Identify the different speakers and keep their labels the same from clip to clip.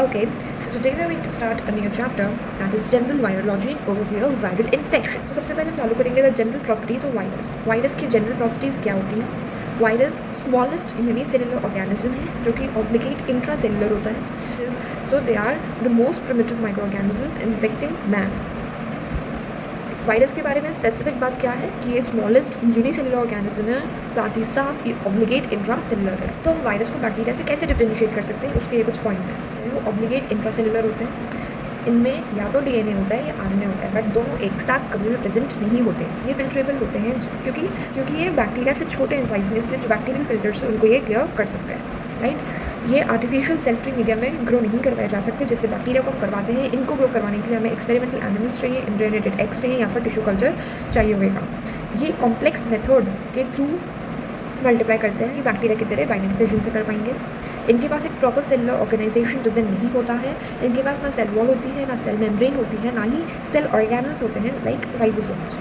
Speaker 1: Okay, so today we're going to start a new chapter, that is general virology overview of viral infection. तो सबसे पहले हम चालू करेंगे the general properties of virus. Virus की general properties क्या होती हैं? वायरस स्मॉलेस्ट यूनिसेलुलर ऑर्गेनिज्म है जो कि ऑब्लिगेट इंट्रासेलुलर होता है. So they are the most primitive microorganisms infecting man. Virus के बारे में स्पेसिफिक बात क्या है कि ये स्मॉलेस्ट यूनिसेलुलर ऑर्गेनिज्म है, साथ ही साथ ये ऑब्लिगेट इंट्रासेलुलर है. तो हम वायरस को बैक्टीरिया से कैसे डिफरेंशिएट कर सकते हैं, उसके ये कुछ पॉइंट्स हैं. वो ऑब्लिगेट इंट्रासेलुलर होते हैं, इनमें या तो डीएनए होता है या आरएनए होता है, बट दोनों एक साथ कभी भी प्रेजेंट नहीं होते. ये फिल्ट्रेबल होते हैं क्योंकि ये बैक्टीरिया से छोटे इन साइज में, इसलिए जो बैक्टीरियल फिल्टर्स है उनको ये क्लियर कर सकते हैं. राइट, ये आर्टिफिशियल सेल फ्री मीडिया में ग्रो नहीं करवाए जा सकते जैसे बैक्टीरिया को हम करवाते हैं. इनको ग्रो करवाने के लिए हमें एक्सपेरिमेंटल एनिमल्स चाहिए, एम्ब्रियोनेटेड एग्स चाहिए या फिर टिश्यू कल्चर चाहिए होगा. ये कॉम्प्लेक्स मेथड के थ्रू मल्टीप्लाई करते हैं. ये बैक्टीरिया की तरह बाइंडिंग फिजन से कर पाएंगे. इनके पास एक प्रॉपर सेलुलर ऑर्गेनाइजेशन डिज़ाइन नहीं होता है. इनके पास ना सेल वॉल होती है, ना सेल मेम्ब्रेन होती है, ना ही सेल ऑर्गेनल्स होते हैं लाइक राइबोसोम्स.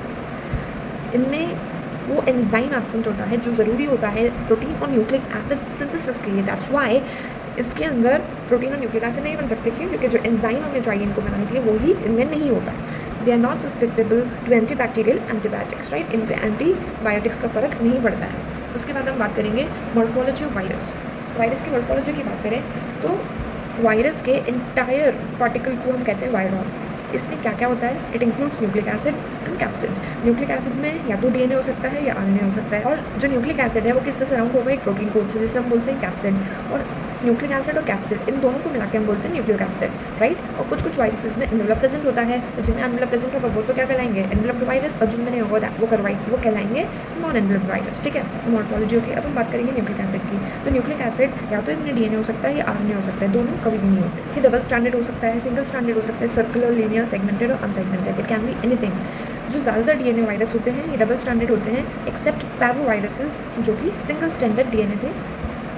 Speaker 1: इनमें वो एंजाइम एब्सेंट होता है जो ज़रूरी होता है प्रोटीन और न्यूक्लिक एसिड सिंथेसिस के लिए. दैट्स वाई इसके अंदर प्रोटीन और न्यूक्लिक एसिड नहीं बन सकते. क्यों? क्योंकि जो एंजाइम हमें चाहिए इनको बनाने के लिए वही इनमें नहीं होता. They are not susceptible to antibacterial antibiotics. Right, इन पर एंटीबायोटिक्स का फ़र्क नहीं पड़ता है. उसके बाद हम बात करेंगे मॉर्फोलॉजी ऑफ वायरस. वायरस की मॉर्फोलॉजी की बात करें तो वायरस के इंटायर पार्टिकल को हम कहते हैं वायरॉन. इसमें क्या क्या होता है? It includes nucleic acid and capsid. Nucleic acid में या तो डीएनए हो सकता है या आरएनए हो सकता है. और जो न्यूक्लिक एसिड है वो किससे सराउंड होगा? एक प्रोटीन कोड से, जिसे हम बोलते हैं कैप्सिड. और न्यूक्लिक एसिड और कैप्सिड इन दोनों को मिला के हम बोलते हैं न्यूक्लिक एसिड. राइट, और कुछ वायरसेस में एनवेलप प्रेजेंट होता है. तो जिनमें एनवेलप प्रेजेंट होगा वो तो क्या कहलाएंगे? Enveloped virus. और जिनमें नहीं होगा वो कहलाएंगे नॉन एनवेलप्ड वायरस. ठीक है, मॉर्फोलॉजी होगी. अब हम बात करेंगे न्यूक्लिक एसिड की. तो न्यूक्लिक एसिड या तो इसमें डीएनए हो सकता है या आरएनए हो सकता है. दोनों कभी भी नहीं होते. ये डबल स्टैंडर्ड हो सकता है, सिंगल स्टैंडर्ड हो सकता है, सर्कुलर, लीनियर, सेगमेंटेड और unsegmented. It can be anything. जो ज़्यादातर डीएनए वायरस होते हैं ये डबल स्टैंडर्ड होते हैं, एक्सेप्ट पैवो वायरसेस जो कि सिंगल स्टैंडर्ड डीएनए से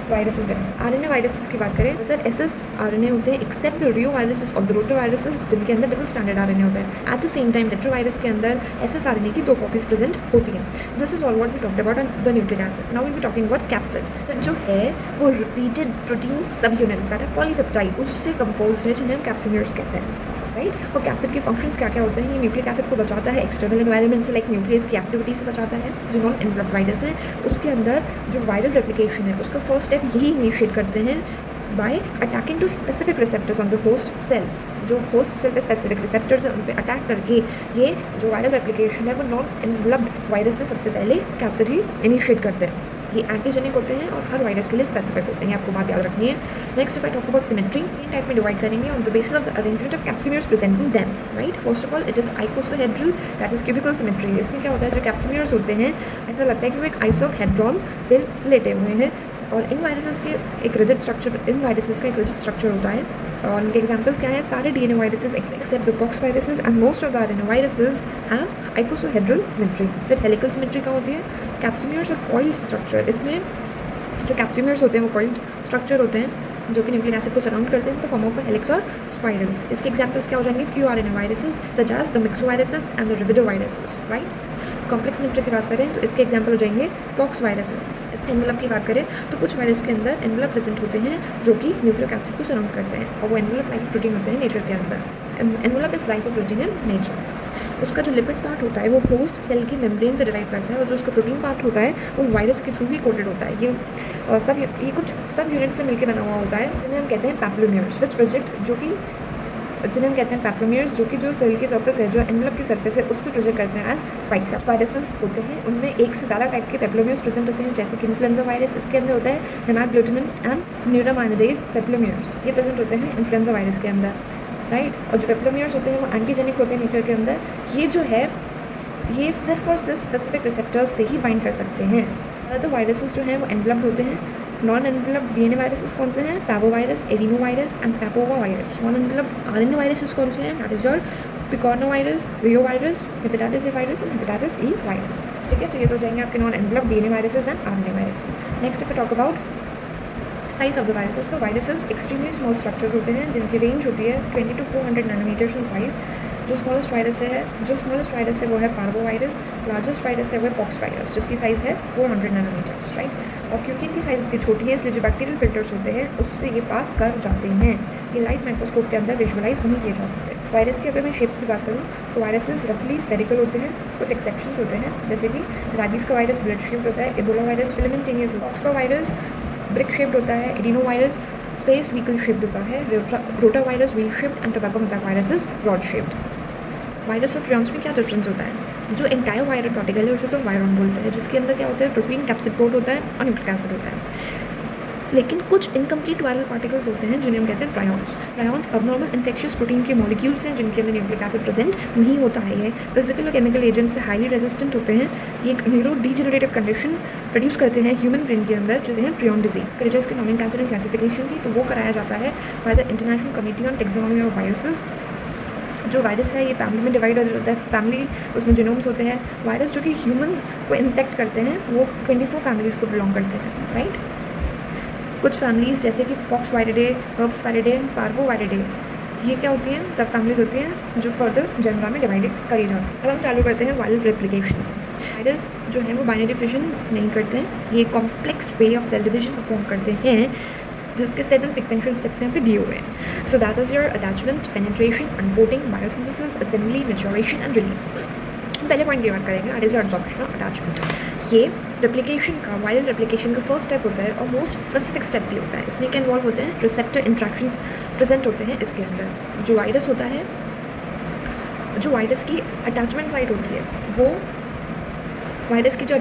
Speaker 1: वायरसेस हैं. आरएनए वायरसेस की बात करें तो एसएस आरएनए होते हैं एक्सेप्ट द रियो वायरसेस और द रोटा वायरसेस जिनके अंदर डबल स्टैंडर्ड आरएनए होता है. At the same time retro virus के अंदर एसएस आरएनए की 2 कॉपीज प्रेजेंट होती हैं. This is all what we talked about the nucleic acid. Now we be talking about capsid. जो है वो repeated protein subunits that are polypeptide उससे composed है जिन्हें हम कैप्सिमियर्स कहते हैं. राइट, और कैप्सिड के फंक्शंस क्या क्या होते हैं? ये न्यूक्लिक एसिड को बचाता है एक्सटर्नल एनवायरनमेंट से, लाइक न्यूक्लियस की एक्टिविटी से बचाता है. जो नॉन एनवेलप्ड वायरस है उसके अंदर जो वायरल रेप्लिकेशन है उसका फर्स्ट स्टेप यही इनिशिएट करते हैं by attacking to specific receptors on the host cell. जो होस्ट सेल पे स्पेसिफिक रिसेप्टर्स हैं उन पर अटैक करके ये जो वायरल रेप्लिकेशन है वो नॉन एनवेलप्ड वायरस में सबसे पहले कैप्सिड ही इनिशिएट करते हैं. ये एंटीजेनिक होते हैं और हर वायरस के लिए स्पेसिफिक होते हैं. आपको बात याद रखनी है. Next if I talk about symmetry, 3 type में डिवाइड करेंगे on the basis of the arrangement of capsomeres presenting them. Right, first of all it is icosahedral, that is cubical symmetry. इसमें क्या होता है? जो कैप्सिमियर्स होते हैं ऐसा लगता है कि वो एक आइसोहेड्रॉन पे लेटे हुए हैं. और इन वायरसेस का एक रिजिड स्ट्रक्चर होता है. और उनके एग्जाम्पल्स क्या है? सारे DNA viruses except the pox viruses and most of the RNA viruses have icosahedral symmetry. फिर हेलिकल सिमेट्री का होती है. कैप्सिमियर्स और कॉइल्ड स्ट्रक्चर. इसमें जो कैप्सिमियर्स होते हैं वो कॉइल्ड स्ट्रक्चर होते हैं जो कि न्यूक्लिक एसिड को सराउंड करते हैं. तो फॉर्म ऑफ अ हेलिक्स और स्पाइरल. इसके एग्जाम्पल्स क्या हो जाएंगे? Few RNA viruses such as the myxoviruses and the rhabdoviruses. Right, complex symmetry की बात करें तो इसके एग्जाम्पल हो जाएंगे पॉक्स वायरसेस. इसके एनवेलप की बात करें तो कुछ वायरस के अंदर एनवेलप प्रेजेंट होते हैं जो कि न्यूक्लिक एसिड को सराउंड करते हैं और वो एनवेलप लाइपोप्रोटीन होते हैं नेचर के अंदर. Envelope is lipoprotein in nature. उसका जो लिपिड पार्ट होता है वो होस्ट सेल की मेम्ब्रेन से डिराइव करता है और जो उसका प्रोटीन पार्ट होता है वो वायरस के थ्रू ही कोटेड होता है. ये कुछ सब यूनिट से मिलकर बना हुआ होता है जिन्हें हम कहते हैं पैप्लोमियर्स. जिन्हें हम कहते हैं पैप्लोमियर्स जो कि जो सेल की सर्फेस है, जो एनवेलप की सर्फेस है उस पर प्रोजेक्ट करते हैं एज स्पाइक्स. वायरसेस होते हैं उनमें एक से ज़्यादा टाइप के पैप्लोमियर्स प्रेजेंट होते हैं जैसे कि इन्फ्लुएंजा वायरस. इसके अंदर होता है हेमाग्लूटिनिन एंड न्यूरामाइनिडेज पैप्लोमियर्स. ये प्रेजेंट होते हैं इन्फ्लुएंजा वायरस के अंदर. राइट, और जो पैप्लोमियर्स होते हैं वो एंटीजेनिक होते हैं नेचर के अंदर. ये जो है ये सिर्फ और सिर्फ स्पेसिफिक रिसेप्टर्स से ही बाइंड कर सकते हैं. तो वायरसेस जो हैं वो एनवेलप्ड होते हैं. नॉन एनवेलप्ड डीएनए वायरसेस कौन से हैं? Parvovirus, adenovirus and papovavirus. Non enveloped RNA viruses कौन से हैं? That is your picornavirus, reovirus, hepatitis A virus and hepatitis E virus. ठीक है, तो ये तो जाएंगे आपके non enveloped DNA viruses and RNA viruses. Next if we talk about size of the viruses. तो वायरसेस एक्सट्रीमली स्मॉल स्ट्रक्चर्स होते हैं जिनकी रेंज होती है 20 to 400 नैनोमीटर्स इन साइज. जो स्मॉलेस्ट वायरस है वो है पार्वो वायरस, लार्जेस्ट वायरस है वो है पॉक्स वायरस जिसकी साइज़ है 400 नैनोमीटर्स, राइट। और क्योंकि इनकी साइज़ इतनी छोटी है इसलिए जो बैक्टीरियल फिल्टर्स होते हैं उससे ये पास कर जाते हैं, ये लाइट माइक्रोस्कोप के अंदर विजुअलाइज नहीं किए जा सकते। वायरस की अगर मैं शेप्स की बात करूँ तो वायरसेस रफली स्फेरिकल होते हैं, कुछ एक्सेप्शंस होते हैं जैसे कि रैबीज़ का वायरस ब्लड शेप्ड होता है, एबोला वायरस फिलामेंटेनियस, पॉक्स का वायरस ब्रिक शेप्ड होता है, adeno virus space vehicle shaped होता है, rota virus wheel shaped and tobacco mosaic virus is rod shaped. Virus और प्रियॉन्स में क्या डिफरेंस होता है? जो एंटायर वायरल पार्टिकल है उसे तो वायरॉन बोलते हैं, जिसके अंदर क्या होता है, प्रोटीन, कैप्सिड कोट होता है और न्यूक्लिक एसिड होता है। लेकिन कुछ इनकम्प्लीट वायरल पार्टिकल्स होते हैं जिन्हें हम कहते हैं prions. Prions abnormal infectious protein के मॉलिक्यूल्स हैं जिनके अंदर न्यूक्लिक एसिड प्रेजेंट नहीं होता है। ये फिजिकल और केमिकल एजेंट से हाईली रेजिस्टेंट होते हैं। ये एक न्यूरो डीजेनरेटिव कंडीशन प्रोड्यूस करते हैं ह्यूमन ब्रेन के अंदर जो है प्रियॉन डिजीज। फिर जिसकी नॉमेनक्लेचर एंड क्लासिफिकेशन थी तो वो कराया जाता है by the international committee on taxonomy of viruses. जो वायरस है ये फैमिली में डिवाइड होता है, फैमिली उसमें जीनोम्स होते हैं। वायरस जो कि ह्यूमन को इन्फेक्ट करते हैं वो 24 फैमिलीज को बिलोंग करते हैं, राइट। कुछ फैमिलीज़ जैसे कि पॉक्स वायरिडे, हर्ब्स वायरिडे, पार्वो वायरिडे, ये क्या होती हैं, सब फैमिलीज होती हैं जो फर्दर जनरा में डिवाइडेड करी जाती हैं। अब हम चालू करते हैं वायरल रेप्लिकेशन से। वायरस जो है वो बाइनरी फिजन नहीं करते हैं, ये complex way of cell division perform करते हैं जिसके 7 सिक्वेंशियल स्टेप्स यहाँ पे दिए हुए हैं। So that is your attachment, penetration, uncoating, biosynthesis, assembly, maturation and release. पहले पॉइंट की बात करेंगे, दैट इज योर एब्जॉर्प्शन और अटैचमेंट। ये रेप्लिकेशन का, वायरल रेप्लिकेशन का फर्स्ट स्टेप होता है और मोस्ट स्पेसिफिक स्टेप भी होता है। इसमें क्या इन्वॉल्व होते हैं, रिसेप्टर इंट्रैक्शंस प्रेजेंट होते हैं इसके अंदर। जो वायरस होता है, जो वायरस की अटैचमेंट साइट होती है वो वायरस की जो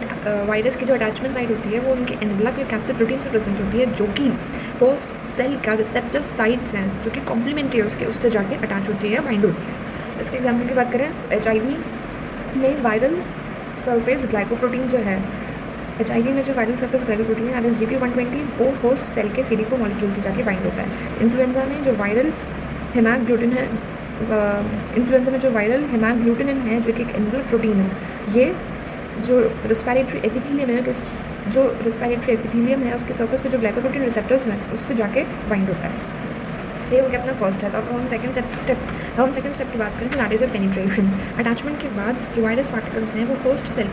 Speaker 1: अटैचमेंट साइट होती है वो उनके एनवेलप या कैप्सिड प्रोटीन से प्रेजेंट होती है जो कि होस्ट सेल का रिसेप्टर साइट्स हैं जो कि कॉम्प्लीमेंट्री है उससे जाके अटैच होती है, बाइंड होती है। इसके एग्जाम्पल की बात करें, HIV में वायरल सरफेस ग्लाइकोप्रोटीन जो है, HIV में जो वायरल सरफेस ग्लाइकोप्रोटीन है GP120 वो होस्ट सेल के CD4 मॉलिक्यूल से जाके बाइंड होता है। इन्फ्लुएंजा में जो वायरल हेमैग्लूटिन है, इन्फ्लुएंजा में जो वायरल हेमैग्लूटिनिन है जो कि एक एनवेलप प्रोटीन है, ये जो रेस्पिरेटरी एपिथेलियम है, जो रेस्पिरेटरी एपिथेलियम है उसके सरफेस पे जो ग्लाइकोप्रोटीन रिसेप्टर्स हैं उससे जाके बाइंड होता है। ये हो गया अपना फर्स्ट है। अब हम सेकंड स्टेप की बात करें तो दैट इज पेनिट्रेशन। अटैचमेंट के बाद जो वायरस पार्टिकल्स हैं वो होस्ट सेल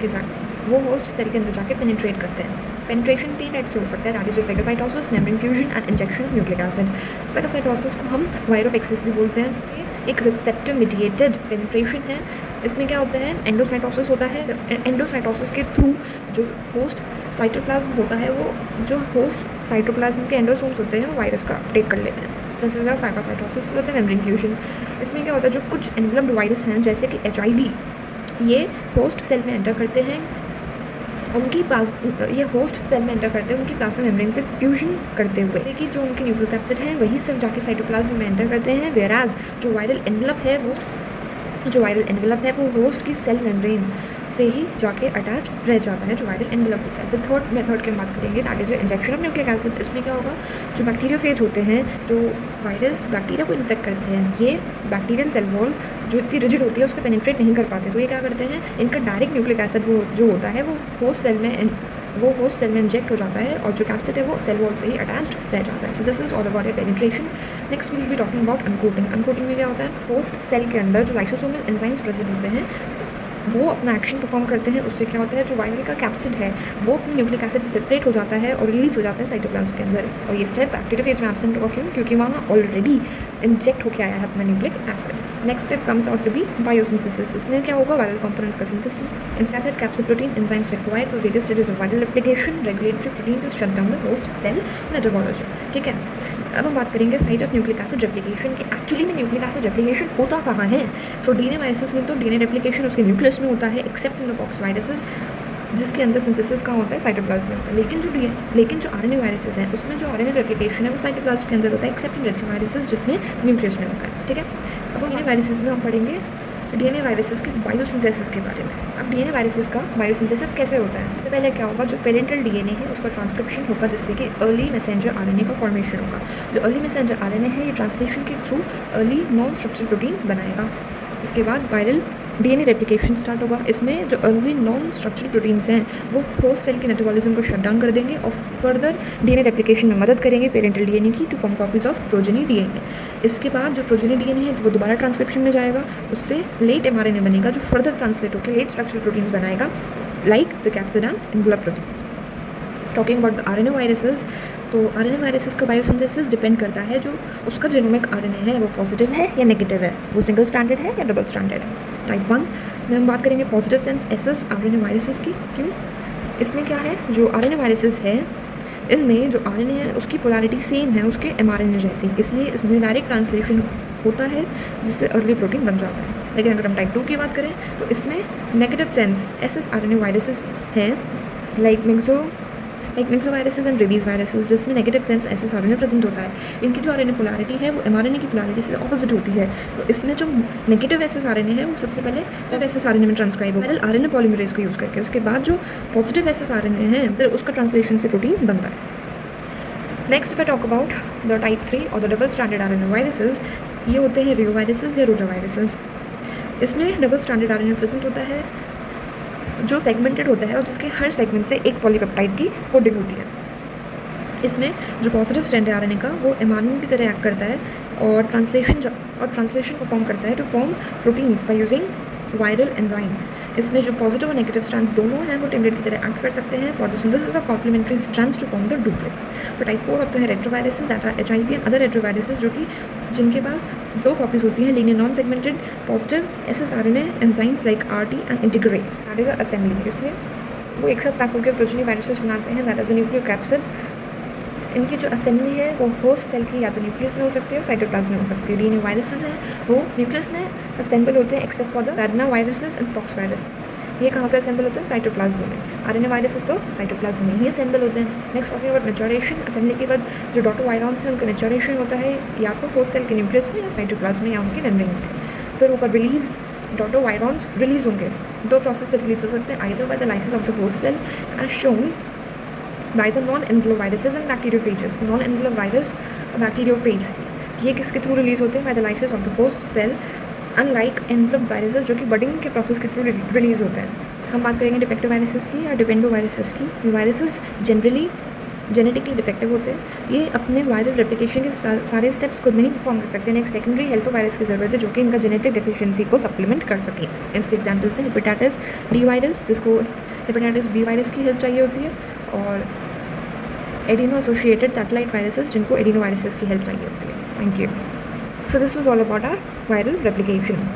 Speaker 1: के अंदर जाके पेनिट्रेट करते हैं। पेनिट्रेशन 3 टाइप से हो सकता है, that is phagocytosis, membrane fusion and injection of nucleic acid. Phagocytosis को हम वायरोपेक्सिस भी बोलते हैं। एक रिसेप्टर मीडिएटेड पेनिट्रेशन है। इसमें क्या होता है, एंडोसाइटोसिस होता है। एंडोसाइटोसिस के थ्रू जो होस्ट साइटोप्लाज्म होता है वो जो होस्ट साइटोप्लाज्म के एंडोसोम्स होते हैं वो वायरस का अपटेक कर लेते हैं, जैसे फेगोसाइटोसिस होता है। मेम्ब्रेन फ्यूजन, इसमें क्या होता है, जो कुछ एनवेलप्ड वायरस हैं जैसे कि HIV, ये होस्ट सेल में एंटर करते हैं, उनकी प्लाज्मा मेम्ब्रेन से फ्यूजन करते हुए, कि जो उनके न्यूक्लिक एसिड हैं वही सिर्फ जाके साइटोप्लाज्म में एंटर करते हैं। वेराज जो वायरल एनवेलप है वो होस्ट की सेल मेम्ब्रेन से ही जाके अटैच रह जाता है, जो वायरल एनवेलप होता है। फिर थर्ड मेथड की बात करेंगे, that is injection of nucleic acid. इसमें क्या होगा, जो बैक्टीरियोफेज होते हैं, जो वायरस बैक्टीरिया को इन्फेक्ट करते हैं, ये बैक्टीरियल सेल वॉल जो इतनी रिजिड होती है उसको पेनिट्रेट नहीं कर पाते, तो ये क्या करते हैं, इनका डायरेक्ट न्यूक्लिक एसिड जो होता है वो होस्ट सेल में इंजेक्ट हो जाता है और जो कैप्सिड है वो सेल वॉल से ही अटैच्ड रह जाता है। So this is all about penetration. Next we will be talking about uncoating. Uncoating में क्या होता है, होस्ट सेल के अंदर जो लाइसोसोमल एंजाइम्स प्रेजेंट होते हैं वो अपना एक्शन परफॉर्म करते हैं। उससे क्या होता है, जो वायरल का कैप्सिड है वो अपने न्यूक्लिक एसिड से सेपरेट हो जाता है और रिलीज हो जाता है साइटोप्लाज्म के अंदर। और ये स्टेप बैक्टीरियोफेज में एब्सेंट होगा, क्यों, क्योंकि वहाँ ऑलरेडी इंजेक्ट होकर आया है अपना nucleic acid. Next step comes out to be biosynthesis. इसमें क्या होगा, वायरल कंपोनेंट्स का synthesis, inserted capsid protein enzymes required for various stages of viral replication, regulatory protein to shut down the host cell metabolism. ठीक है, अब हम बात करेंगे site of nucleic acid replication के एक्चुअली में न्यूक्लिक एसिड रेप्लिकेशन होता कहाँ है। तो DNA वायरसेस में तो DNA रेप्लिकेशन उसके न्यूक्लियस में होता है, accept in the pox viruses जिसके अंदर सिंथेसिस कहाँ होता है, साइटोप्लाज्म में होता है। लेकिन जो RNA वायरसेस हैं उसमें जो RNA रेप्लिकेशन है वो साइटोप्लाज्म के अंदर होता है, एक्सेप्ट इन रेट्रोवायरसेस जिसमें न्यूक्लियस में होता है। ठीक है, अब DNA वायरसेस में हम पढ़ेंगे DNA वायरसेस के बायोसिंथेसिस के बारे में। अब DNA वायरसेस का बायोसिंथेसिस कैसे होता है, इससे पहले क्या होगा, जो पेरेंटल DNA है उसका ट्रांसक्रिप्शन होगा जिससे कि अर्ली मैसेंजर RNA का फॉर्मेशन होगा। जो अर्ली मैसेंजर RNA है ये ट्रांसलेशन के through early non structural protein बनाएगा। इसके बाद वायरल डीएनए रेप्लिकेशन स्टार्ट होगा। इसमें जो अर्ली नॉन स्ट्रक्चरल प्रोटीन्स हैं वो होस्ट सेल के मेटाबॉलिज्म को शट डाउन कर देंगे और फर्दर डीएनए रेप्लिकेशन में मदद करेंगे पेरेंटल डीएनए की to form copies of progeny DNA. इसके बाद जो प्रोजेनी डीएनए है वो दोबारा ट्रांसक्रिप्शन में जाएगा, उससे लेट एमआरएनए बनेगा जो फर्दर ट्रांसलेट होकर लेट स्ट्रक्चरल प्रोटीन्स बनाएगा like the capsid envelope proteins. Talking about the RNA viruses, तो आरएनए वायरसेस का बायोसिंथेसिस डिपेंड करता है जो उसका जेनोमिक आरएनए है वो पॉजिटिव है या नेगेटिव है, वो सिंगल स्ट्रैंडेड है या डबल स्ट्रैंडेड है। टाइप 1 में हम बात करेंगे positive sense SS RNA viruses की। क्यों? इसमें क्या है, जो आरएनए वायरसेस है इनमें जो आरएनए है उसकी पोलैरिटी सेम है उसके एमआरएनए जैसी, इसलिए इसमें डायरेक्ट ट्रांसलेशन होता है जिससे अर्ली प्रोटीन बन जाता है। लेकिन अगर हम टाइप 2 की बात करें तो इसमें negative sense SS RNA viruses हैं like myxoviruses and rabies viruses, जिसमें negative sense SS RNA present होता है। इनकी जो आरएनए पोलैरिटी है वो एमआरएनए की पोलैरिटी से ऑपोजिट होती है, तो इसमें जो नेगेटिव एसएस आरएनए है वो सबसे पहले एसएस आरएनए में ट्रांसक्राइब होगा आरएनए पॉलीमरेज को यूज़ करके। उसके बाद जो पॉजिटिव एसएस आरएनए है फिर उसका ट्रांसलेशन से प्रोटीन बनता है। Next if I talk about the type 3 और the double stranded RNA viruses, ये होते हैं रियो वायरसेस या रोटा वायरसेस। इसमें डबल स्ट्रैंडेड आरएनए प्रेजेंट होता है जो सेगमेंटेड होता है और जिसके हर सेगमेंट से एक पॉलीपेप्टाइड की कोडिंग होती है। इसमें जो पॉजिटिव स्ट्रैंड है आरएनए का वो एमआरएनए की तरह एक्ट करता है और ट्रांसलेशन परफॉर्म करता है to form proteins by using viral enzymes. इसमें जो पॉजिटिव और नेगेटिव स्ट्रैंड्स दोनों हैं वो टेम्पलेट की तरह एक्ट कर सकते हैं for the synthesis of complementary strands to form the duplex. तो टाइप 4 होते हैं retroviruses that are HIV and other retroviruses जो कि जिनके पास 2 कॉपीज होती हैं linear non segmented positive SS RNA enzymes like RT and integrase that is assembly. इसमें वो एक साथ पैक होकर प्रोजेनी वायरसेस बनाते हैं दैट इज द न्यूक्लियोकैप्सिड्स। इनकी जो असेंबली है वो होस्ट सेल की या तो न्यूक्लियस में हो सकती है साइटोप्लाज्म में हो सकती है। डीएनए वायरसेस हैं वो न्यूक्लियस में असेंबल होते हैं except for the Edna viruses and pox viruses. ये कहाँ पे असेंबल होते हैं? साइटोप्लाज्म में। आरएनए वायरसेस तो साइटोप्लाज्म में ही असेंबल होते हैं। Next talking about maturation, assembly के बाद जो डॉटोवायरॉन्स हैं उनका मैच्योरेशन होता है या तो होस्ट सेल के न्यूक्लियस में या साइटोप्लाज्म में या उनके मेम्ब्रेन में। फिर ऊपर रिलीज डॉटोवायरॉन्स रिलीज होंगे, 2 प्रोसेस से रिलीज हो सकते हैं either by the lysis of the host cell as shown by the non-enveloviruses and bacteriophages. Non-envelovirus और bacteriophage ये किसके थ्रू रिलीज होते हैं? by the lysis of the host cell, unlike enveloped viruses जो कि बडिंग के प्रोसेस के through release होते हैं। हम बात करेंगे डिफेक्टिव वायरसेस की या डिपेंडो वायरसेस की। ये वायरसेस जनरली जेनेटिकली डिफेक्टिव होते हैं, ये अपने वायरल रेप्लिकेशन के सारे स्टेप्स खुद नहीं परफॉर्म कर सकते हैं। एक सेकेंडरी हेल्पर वायरस की ज़रूरत है जो कि इनका जेनेटिक डेफिशिएंसी को सप्लीमेंट कर सके। इसके एग्जाम्पल्स हैं हेपेटाइटिस बी वायरस जिसको हेपेटाइटिस बी वायरस की हेल्प चाहिए होती है और एडिनो एसोसिएटेड सैटेलाइट वायरसेस जिनको एडिनो वायरसेस की हेल्प चाहिए होती है। Thank you. So this was all about our viral replication.